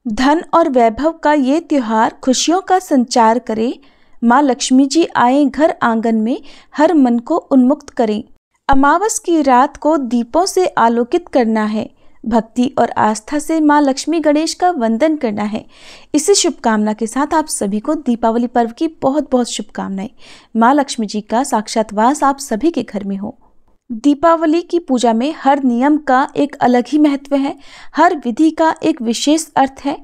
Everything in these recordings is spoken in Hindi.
धन और वैभव का ये त्योहार खुशियों का संचार करे। माँ लक्ष्मी जी आए घर आंगन में, हर मन को उन्मुक्त करें। अमावस की रात को दीपों से आलोकित करना है, भक्ति और आस्था से माँ लक्ष्मी गणेश का वंदन करना है। इसी शुभकामना के साथ आप सभी को दीपावली पर्व की बहुत बहुत शुभकामनाएं। माँ लक्ष्मी जी का साक्षात वास आप सभी के घर में हो। दीपावली की पूजा में हर नियम का एक अलग ही महत्व है, हर विधि का एक विशेष अर्थ है।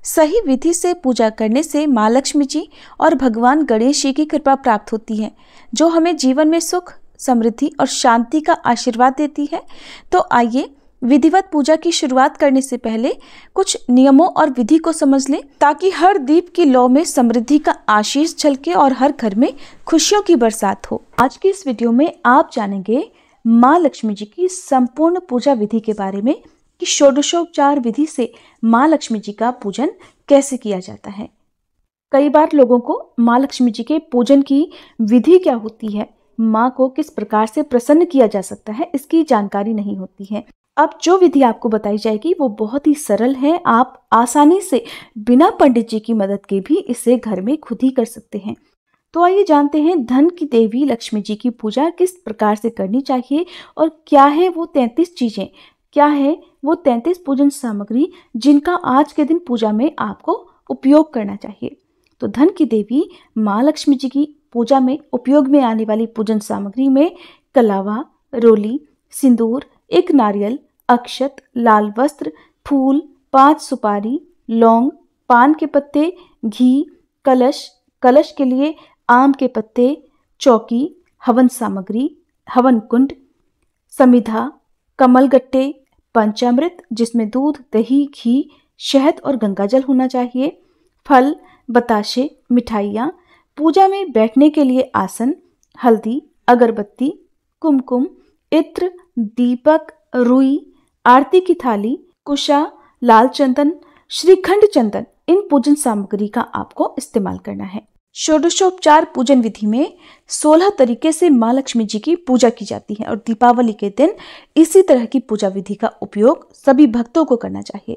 सही विधि से पूजा करने से माँ लक्ष्मी जी और भगवान गणेश जी की कृपा प्राप्त होती है, जो हमें जीवन में सुख, समृद्धि और शांति का आशीर्वाद देती है। तो आइए विधिवत पूजा की शुरुआत करने से पहले कुछ नियमों और विधि को समझ लें, ताकि हर दीप की लौ में समृद्धि का आशीष झलके और हर घर में खुशियों की बरसात हो। आज की इस वीडियो में आप जानेंगे माँ लक्ष्मी जी की संपूर्ण पूजा विधि के बारे में कि षोडशोपचार विधि से माँ लक्ष्मी जी का पूजन कैसे किया जाता है। कई बार लोगों को माँ लक्ष्मी जी के पूजन की विधि क्या होती है, माँ को किस प्रकार से प्रसन्न किया जा सकता है, इसकी जानकारी नहीं होती है। अब जो विधि आपको बताई जाएगी वो बहुत ही सरल है। आप आसानी से बिना पंडित जी की मदद के भी इसे घर में खुद ही कर सकते हैं। तो आइए जानते हैं धन की देवी लक्ष्मी जी की पूजा किस प्रकार से करनी चाहिए और क्या है वो 33 चीजें, क्या है वो 33 पूजन सामग्री जिनका आज के दिन पूजा में आपको उपयोग करना चाहिए। तो धन की देवी माँ लक्ष्मी जी की पूजा में उपयोग में आने वाली पूजन सामग्री में कलावा, रोली, सिंदूर, एक नारियल, अक्षत, लाल वस्त्र, फूल, 5 सुपारी, लौंग, पान के पत्ते, घी, कलश, कलश के लिए आम के पत्ते, चौकी, हवन सामग्री, हवन कुंड, समिधा, कमलगट्टे, पंचामृत जिसमें दूध, दही, घी, शहद और गंगाजल होना चाहिए, फल, बताशे, मिठाइयाँ, पूजा में बैठने के लिए आसन, हल्दी, अगरबत्ती, कुमकुम, इत्र, दीपक, रुई, आरती की थाली, कुशा, लाल चंदन, श्रीखंड चंदन, इन पूजन सामग्री का आपको इस्तेमाल करना है। षोडशोपचार पूजन विधि में 16 तरीके से माँ लक्ष्मी जी की पूजा की जाती है और दीपावली के दिन इसी तरह की पूजा विधि का उपयोग सभी भक्तों को करना चाहिए।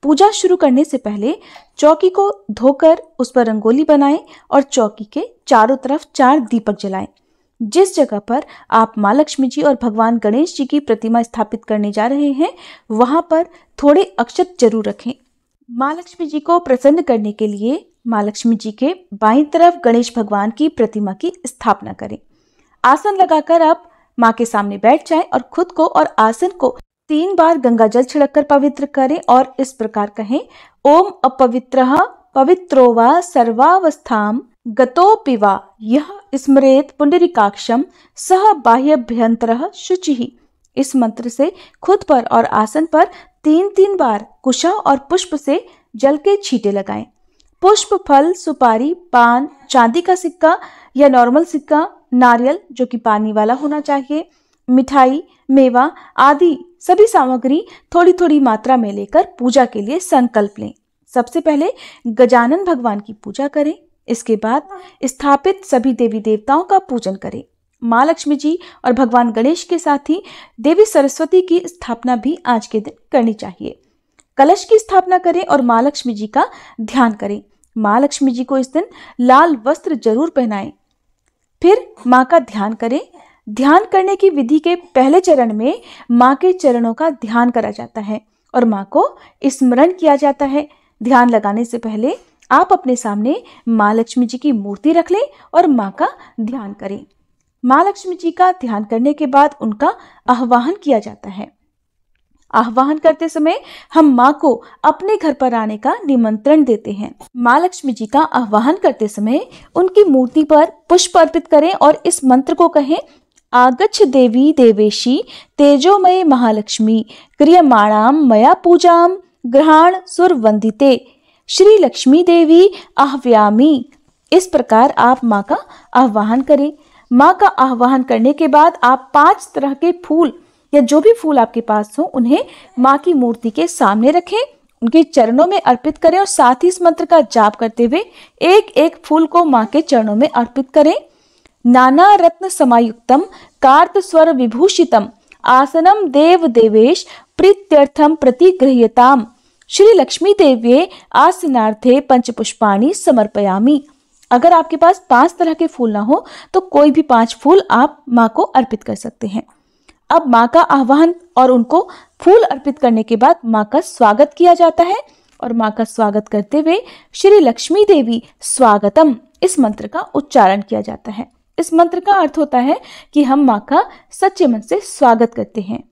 पूजा शुरू करने से पहले चौकी को धोकर उस पर रंगोली बनाएं और चौकी के चारों तरफ 4 दीपक जलाएं। जिस जगह पर आप माँ लक्ष्मी जी और भगवान गणेश जी की प्रतिमा स्थापित करने जा रहे हैं, वहां पर थोड़े अक्षत जरूर रखें। माँ लक्ष्मी जी को प्रसन्न करने के लिए माँ लक्ष्मी जी के बाईं तरफ गणेश भगवान की प्रतिमा की स्थापना करें। आसन लगाकर आप माँ के सामने बैठ जाएं और खुद को और आसन को 3 बार गंगा जल छिड़ककर पवित्र करें और इस प्रकार कहें, ओम अपवित्रः पवित्रो वा सर्वावस्थाम गतोऽपि वा यः स्मरेत पुंडरीकाक्षम सह बाह्यभ्यंतरः शुचिः। इस मंत्र से खुद पर और आसन पर 3-3 बार कुशा और पुष्प से जल के छींटे लगाएं। पुष्प, फल, सुपारी, पान, चांदी का सिक्का या नॉर्मल सिक्का, नारियल जो कि पानी वाला होना चाहिए, मिठाई, मेवा आदि सभी सामग्री थोड़ी थोड़ी मात्रा में लेकर पूजा के लिए संकल्प लें। सबसे पहले गजानन भगवान की पूजा करें, इसके बाद स्थापित सभी देवी देवताओं का पूजन करें। माँ लक्ष्मी जी और भगवान गणेश के साथ ही देवी सरस्वती की स्थापना भी आज के दिन करनी चाहिए। कलश की स्थापना करें और माँ लक्ष्मी जी का ध्यान करें। माँ लक्ष्मी जी को इस दिन लाल वस्त्र जरूर पहनाएं। फिर माँ का ध्यान करें। ध्यान करने की विधि के पहले चरण में माँ के चरणों का ध्यान करा जाता है और माँ को स्मरण किया जाता है। ध्यान लगाने से पहले आप अपने सामने माँ लक्ष्मी जी की मूर्ति रख लें और माँ का ध्यान करें। माँ लक्ष्मी जी का ध्यान करने के बाद उनका आह्वान किया जाता है। आह्वान करते समय हम माँ को अपने घर पर आने का निमंत्रण देते हैं। माँ लक्ष्मी जी का आह्वान करते समय उनकी मूर्ति पर पुष्प अर्पित करें और इस मंत्र को कहें, आगच्छ देवी देवेशी तेजोमय महालक्ष्मी क्रियमाणाम मया पूजाम ग्रहाण सुर वंदिते श्री लक्ष्मी देवी आह्वयामी। इस प्रकार आप माँ का आह्वान करें। माँ का आह्वान करने के बाद आप 5 तरह के फूल या जो भी फूल आपके पास हो उन्हें माँ की मूर्ति के सामने रखें, उनके चरणों में अर्पित करें और साथ ही इस मंत्र का जाप करते हुए एक एक फूल को माँ के चरणों में अर्पित करें। नाना रत्न समायुक्तम कार्त स्वर विभूषितम आसनम देव देवेश प्रीत्यर्थम प्रतिगृह्यताम श्री लक्ष्मी देव्ये आसनार्थे पंचपुष्पाणि समर्पयामि। अगर आपके पास 5 तरह के फूल ना हो तो कोई भी 5 फूल आप माँ को अर्पित कर सकते हैं। अब माँ का आह्वान और उनको फूल अर्पित करने के बाद माँ का स्वागत किया जाता है और माँ का स्वागत करते हुए श्री लक्ष्मी देवी स्वागतम इस मंत्र का उच्चारण किया जाता है। इस मंत्र का अर्थ होता है कि हम माँ का सच्चे मन से स्वागत करते हैं।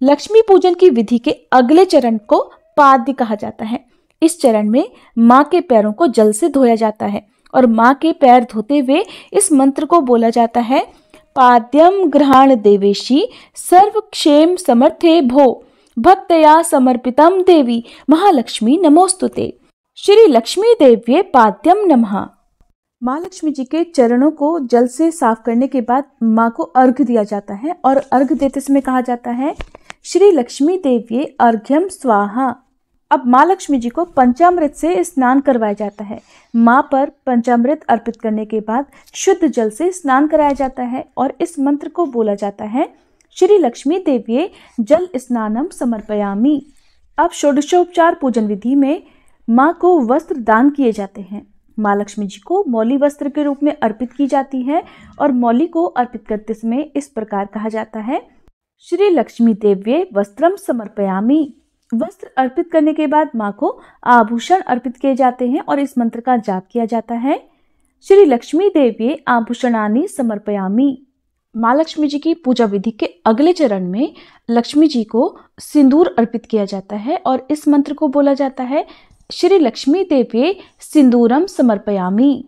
लक्ष्मी पूजन की विधि के अगले चरण को पाद्य कहा जाता है। इस चरण में माँ के पैरों को जल से धोया जाता है और माँ के पैर धोते हुए इस मंत्र को बोला जाता है, पाद्यम गृहाण देवेशी सर्वक्षेम समर्थे भो भक्तया समर्पितम देवी महालक्ष्मी नमोस्तुते। श्री लक्ष्मी देव्ये पाद्यम नमः। माँ लक्ष्मी जी के चरणों को जल से साफ करने के बाद माँ को अर्घ दिया जाता है और अर्घ देते समय कहा जाता है, श्री लक्ष्मी देव्ये अर्घ्यम स्वाहा। अब माँ लक्ष्मी जी को पंचामृत से स्नान करवाया जाता है। माँ पर पंचामृत अर्पित करने के बाद शुद्ध जल से स्नान कराया जाता है और इस मंत्र को बोला जाता है, श्री लक्ष्मी देव्ये जल स्नानम समर्पयामि। अब षोडशोपचार पूजन विधि में माँ को वस्त्र दान किए जाते हैं। माँ लक्ष्मी जी को मौली वस्त्र के रूप में अर्पित की जाती है और मौली को अर्पित करते समय इस प्रकार कहा जाता है, श्री लक्ष्मी देव्ये वस्त्रम समर्पयामि। वस्त्र अर्पित करने के बाद माँ को आभूषण अर्पित किए जाते हैं और इस मंत्र का जाप किया जाता है, श्री लक्ष्मी देव्ये आभूषणानि समर्पयामि। माँ लक्ष्मी जी की पूजा विधि के अगले चरण में लक्ष्मी जी को सिंदूर अर्पित किया जाता है और इस मंत्र को बोला जाता है, श्री लक्ष्मी देव्ये सिंदूरम समर्पयामि।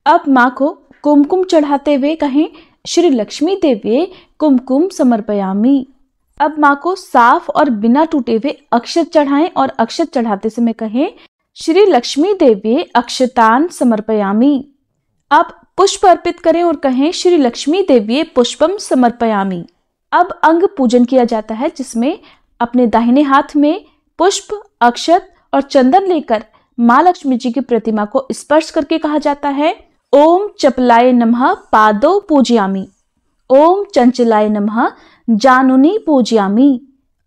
अब माँ को कुमकुम चढ़ाते हुए कहें, श्री लक्ष्मी देव्ये कुमकुम समर्पयामि। अब माँ को साफ और बिना टूटे हुए अक्षत चढ़ाएं और अक्षत चढ़ाते समय कहें, श्री लक्ष्मी देव्ये अक्षतान समर्पयामि। अब पुष्प अर्पित करें और कहें, श्री लक्ष्मी देव्ये पुष्पम समर्पयामि। अब अंग पूजन किया जाता है जिसमें अपने दाहिने हाथ में पुष्प, अक्षत और चंदन लेकर माँ लक्ष्मी जी की प्रतिमा को स्पर्श करके कहा जाता है, ओम चपलाय नमः पादौ पूजयामि, ओम चंचलाय नमः जानुनी पूजयामि,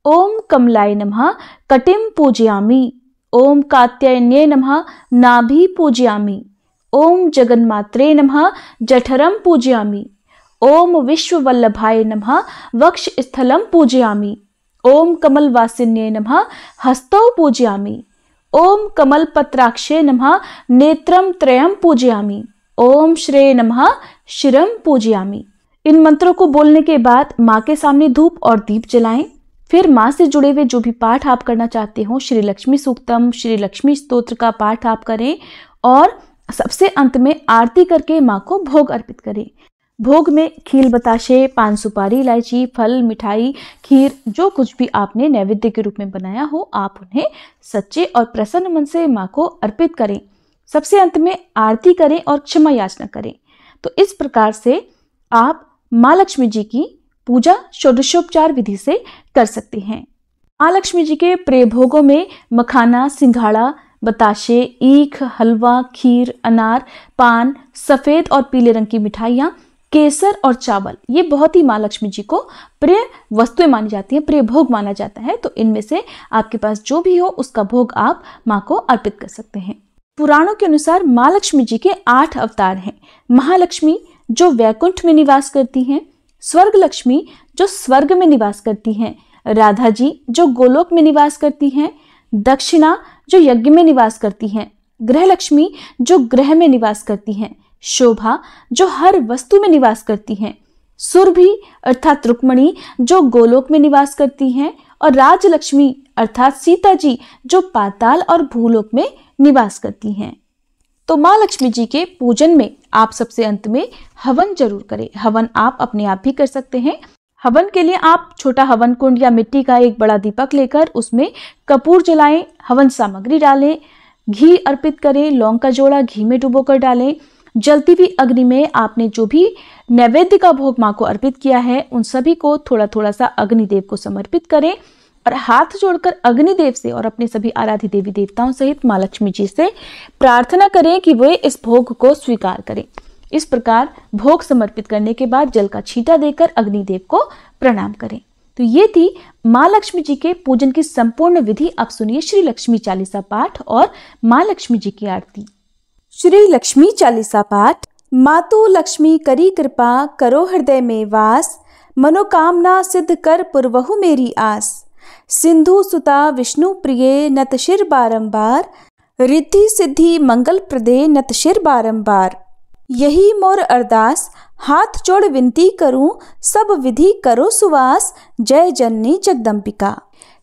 ओम कमलाय नमः कटिम पूजयामि, ओम कात्यायन्ये नमः नाभि पूजयामि, ओम जगन्मात्रे नमः जठरम पूजयामि, ओम विश्ववल्लभाय नमः वक्षस्थलं पूजयामि, ओम कमलवासिन्ये नमः हस्तौ पूजयामि, ओम कमलपत्राक्षे नमः नेत्रम त्रयम पूजयामि, ओम श्रेय नमः शिरम पूजयामि। इन मंत्रों को बोलने के बाद माँ के सामने धूप और दीप जलाएं। फिर माँ से जुड़े हुए जो भी पाठ आप करना चाहते हो, श्री लक्ष्मी सूक्तम, श्री लक्ष्मी स्तोत्र का पाठ आप करें और सबसे अंत में आरती करके माँ को भोग अर्पित करें। भोग में खील बताशे, पान सुपारी, इलायची, फल, मिठाई, खीर, जो कुछ भी आपने नैवेद्य के रूप में बनाया हो, आप उन्हें सच्चे और प्रसन्न मन से माँ को अर्पित करें। सबसे अंत में आरती करें और क्षमा याचना करें। तो इस प्रकार से आप माँ लक्ष्मी जी की पूजा षोडशोपचार विधि से कर सकते हैं। माँ लक्ष्मी जी के प्रिय भोगों में मखाना, सिंघाड़ा, बताशे, ईख, हलवा, खीर, अनार, पान, सफेद और पीले रंग की मिठाइयाँ, केसर और चावल, ये बहुत ही माँ लक्ष्मी जी को प्रिय वस्तुएं मानी जाती हैं, प्रिय भोग माना जाता है। तो इनमें से आपके पास जो भी हो उसका भोग आप माँ को अर्पित कर सकते हैं। पुराणों के अनुसार माँ लक्ष्मी जी के 8 अवतार हैं। महालक्ष्मी जो वैकुंठ में निवास करती हैं, स्वर्ग लक्ष्मी जो स्वर्ग में निवास करती हैं, राधा जी जो गोलोक में निवास करती हैं, दक्षिणा जो यज्ञ में निवास करती हैं, गृह लक्ष्मी जो ग्रह में निवास करती हैं, शोभा जो हर वस्तु में निवास करती हैं, सुरभि अर्थात रुक्मणी जो गोलोक में निवास करती हैं और राजलक्ष्मी अर्थात सीता जी जो पाताल और भूलोक में निवास करती हैं। तो माँ लक्ष्मी जी के पूजन में आप सबसे अंत में हवन जरूर करें। हवन आप अपने आप भी कर सकते हैं। हवन के लिए आप छोटा हवन कुंड या मिट्टी का एक बड़ा दीपक लेकर उसमें कपूर जलाएं, हवन सामग्री डालें, घी अर्पित करें, लौंग का जोड़ा घी में डुबोकर डालें। जलती हुई अग्नि में आपने जो भी नैवेद्य का भोग माँ को अर्पित किया है उन सभी को थोड़ा थोड़ा सा अग्निदेव को समर्पित करें और हाथ जोड़कर अग्निदेव से और अपने सभी आराध्य देवी देवताओं सहित माँ लक्ष्मी जी से प्रार्थना करें कि वे इस भोग को स्वीकार करें। इस प्रकार भोग समर्पित करने के बाद जल का छींटा देकर अग्निदेव को प्रणाम करें। तो ये थी माँ लक्ष्मी जी के पूजन की संपूर्ण विधि। अब सुनिए श्री लक्ष्मी चालीसा पाठ और माँ लक्ष्मी जी की आरती। श्री लक्ष्मी चालीसा पाठ। मातु लक्ष्मी करी कृपा, करो हृदय में वास, मनोकामना सिद्ध कर पुरवहु मेरी आस। सिंधु सुता विष्णु प्रिय, नत शिर बारंबार, रिद्धि सिद्धि मंगल प्रदे, नत शिर बारंबार। यही मोर अरदास, हाथ जोड़ विनती करूं, सब विधि करो सुवास, जय जननी जगदम्बिका।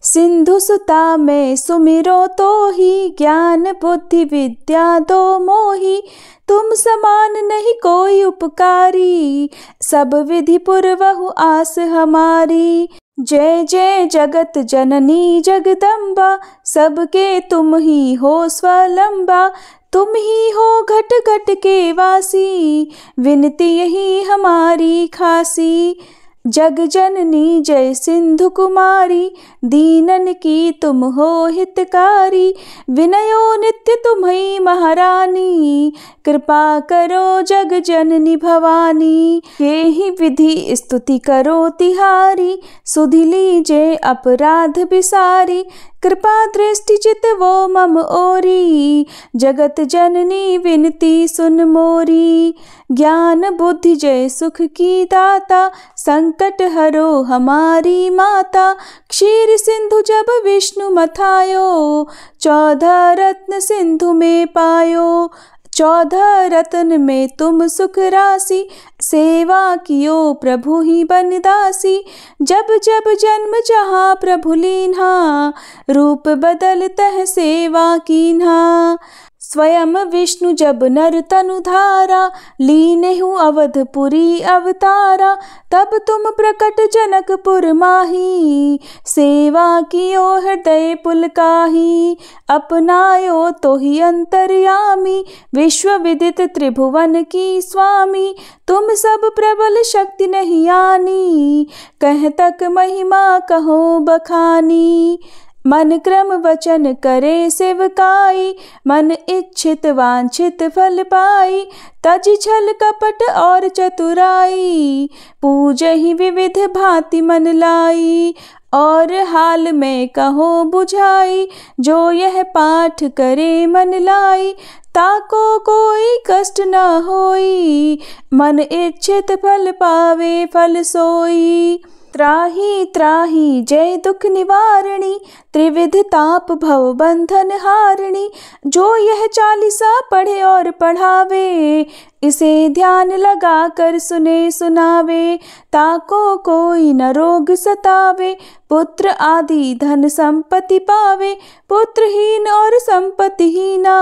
सिंधु सुता में सुमिरो तो ही, ज्ञान बुद्धि विद्या दो मोही, तुम समान नहीं कोई उपकारी, सब विधि पुरवहु आस हमारी। जय जय जगत जननी जगदम्बा, सबके तुम ही हो स्वलंबा, तुम ही हो घट घट के वासी, विनती यही हमारी खासी। जग जननी जय सिंधु कुमारी, दीनन की तुम हो हितकारी, विनयो नित्य तुम्ही महारानी, कृपा करो जग जननी भवानी। ये ही विधि स्तुति करो तिहारी, सुधि लीजे अपराध बिसारी, कृपा दृष्टि चित वो मम ओरी, जगत जननी विनती सुन मोरी। ज्ञान बुद्धि जय सुख की दाता, संकट हरो हमारी माता, क्षीर सिंधु जब विष्णु मथायो, 14 रत्न सिंधु में पायो। 14 रत्न में तुम सुख राशि, सेवा कियो प्रभु ही बनदासी। जब जब जन्म जहाँ प्रभु लीन्हा, रूप बदलतः सेवा कीन्हा। स्वयं विष्णु जब नर तनु धारा, लीनेहु अवधपुरी अवतारा, तब तुम प्रकट जनकपुर माही, सेवा कियो हृदय पुलकाही। अपनायो तो ही अंतर्यामी, विश्व विदित त्रिभुवन की स्वामी, तुम सब प्रबल शक्ति नहीं आनी, कह तक महिमा कहो बखानी। मन क्रम वचन करे सेवकाई, मन इच्छित वांछित फल पाई, तज छल कपट और चतुराई, पूजहि विविध भांति मन लाई। और हाल में कहो बुझाई, जो यह पाठ करे मन लाई, ताको कोई कष्ट न होई, मन इच्छित फल पावे फल सोई। त्राही त्राही जय दुख निवारणी, त्रिविध ताप भव बंधन हारणी, जो यह चालीसा पढ़े और पढ़ावे, इसे ध्यान लगा कर सुने सुनावे, ताको कोई न रोग सतावे, पुत्र आदि धन संपत्ति पावे, पुत्रहीन और संपत्तिहीना,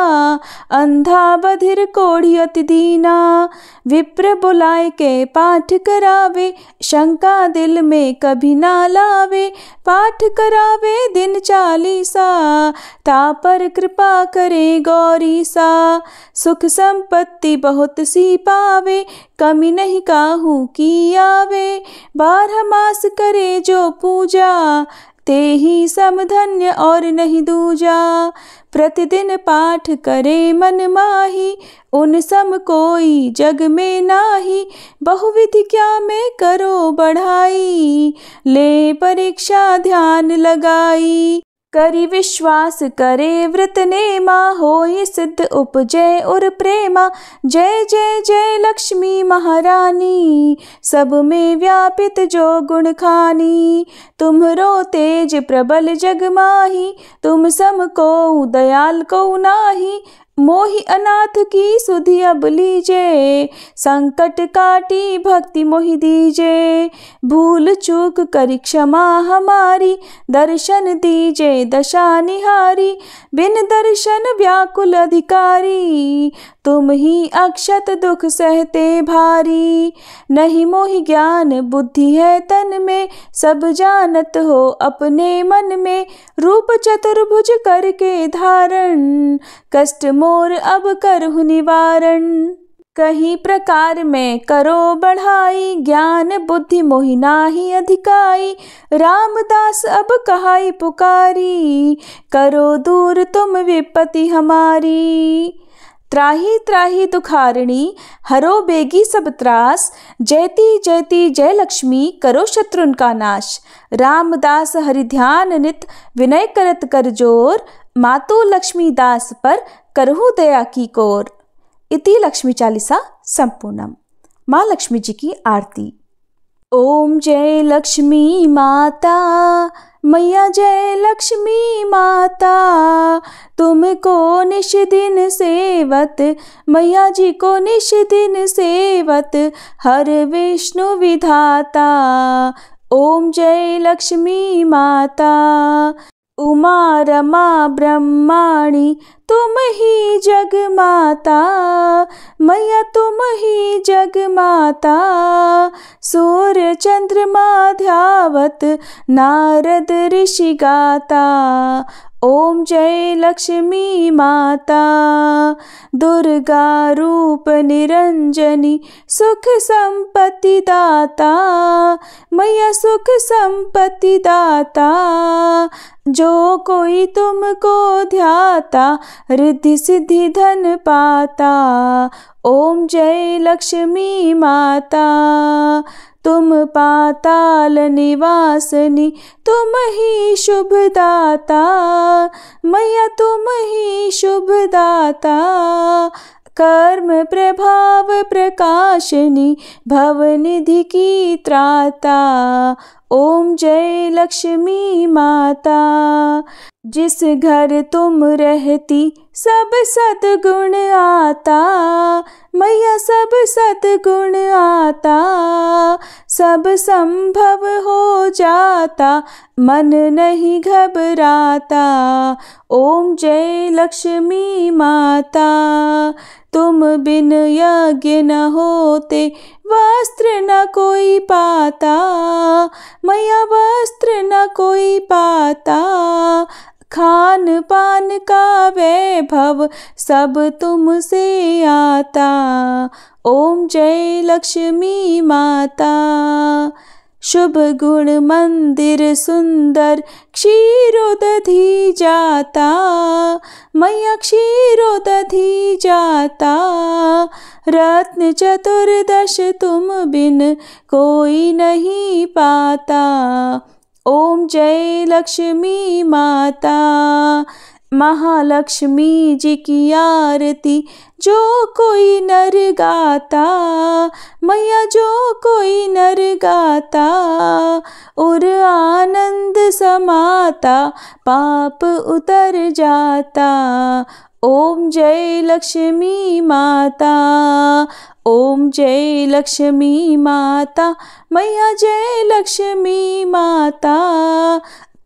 अंधा बधिर कोढ़ी अति दीना। विप्र बुलाए के पाठ करावे, शंका दिल में कभी ना लावे, पाठ करावे दिन चालीसा, तापर कृपा करे गौरी सा। सुख संपत्ति बहुत सी पावे, कमी नहीं काहू की आवे, 12 मास करे जो पूजा, ते ही समधन्य और नहीं दूजा। प्रतिदिन पाठ करे मन माही, उन सम कोई जग में नाही, बहुविधि क्या में करो बढ़ाई, ले परीक्षा ध्यान लगाई। करी विश्वास करे व्रत नेमा, होई सिद्ध उपजय और प्रेमा। जय जय जय लक्ष्मी महारानी, सब में व्यापित जो गुण खानी, तुम्हरो तेज प्रबल जग माही, तुम सम को दयाल को नाही। मोहि अनाथ की सुधि अब लीजे, संकट काटी भक्ति मोहि दीजे। भूल चूक करी क्षमा हमारी, दर्शन दीजे दशा निहारी। बिन दर्शन व्याकुल अधिकारी, तुम ही अक्षत दुख सहते भारी। नहीं मोहि ज्ञान बुद्धि है तन में, सब जानत हो अपने मन में। रूप चतुर्भुज करके धारण, कष्ट मोर अब करहु निवारण। कहीं प्रकार में करो बढ़ाई, ज्ञान बुद्धि मोहि नाहि अधिकाई। रामदास अब कहाई पुकारी, करो दूर तुम विपत्ति हमारी। त्राही त्राही दुखारिणी हरो बेगी सब त्रास, जयति जयति जय लक्ष्मी करो शत्रुन का नाश। रामदास हरि ध्यान नित विनय करत कर जोर, मातु लक्ष्मी दास पर करहु दया की कोर। इति लक्ष्मी चालीसा संपूर्णम। माँ लक्ष्मी जी की आरती। ओम जय लक्ष्मी माता, मैया जय लक्ष्मी माता, तुमको निश दिन सेवत, मैया जी को निश दिन सेवत, हर विष्णु विधाता। ओम जय लक्ष्मी माता, उमा रमा ब्रह्माणी तुम ही जग माता, मैया तुम ही जग माता। सूर्य चंद्रमा ध्यावत, नारद ऋषि गाता। ओम जय लक्ष्मी माता, दुर्गा रूप निरंजनी सुख संपत्ति दाता, मैया सुख संपत्ति दाता। जो कोई तुमको ध्याता, रिद्धि सिद्धि धन पाता। ओम जय लक्ष्मी माता, तुम पाताल निवासनी तुम ही शुभ दाता, मैया तुम ही शुभ दाता। कर्म प्रभाव प्रकाशनी भवनिधि की त्राता। ओम जय लक्ष्मी माता, जिस घर तुम रहती सब सद्गुण आता, मैया सब सद्गुण आता। सब संभव हो जाता, मन नहीं घबराता। ओम जय लक्ष्मी माता, तुम बिन यज्ञ न होते, वस्त्र न कोई पाता, मैया वस्त्र न कोई पाता। खान पान का वैभव सब तुमसे आता। ओम जय लक्ष्मी माता, शुभ गुण मंदिर सुंदर क्षीरोदधि जाता, मैया क्षीरोदधि जाता। रत्न चतुर्दश तुम बिन कोई नहीं पाता। ओम जय लक्ष्मी माता, महालक्ष्मी जी की आरती जो कोई नर गाता, मैया जो कोई नर गाता। और आनंद समाता, पाप उतर जाता। ओम जय लक्ष्मी माता, ओम जय लक्ष्मी माता, मैया जय लक्ष्मी माता।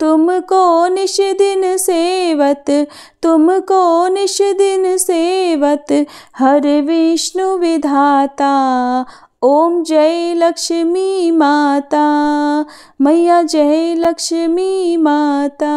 तुमको निश दिन सेवत, तुमको निश दिन सेवत, हर विष्णु विधाता। ओम जय लक्ष्मी माता, मैया जय लक्ष्मी माता।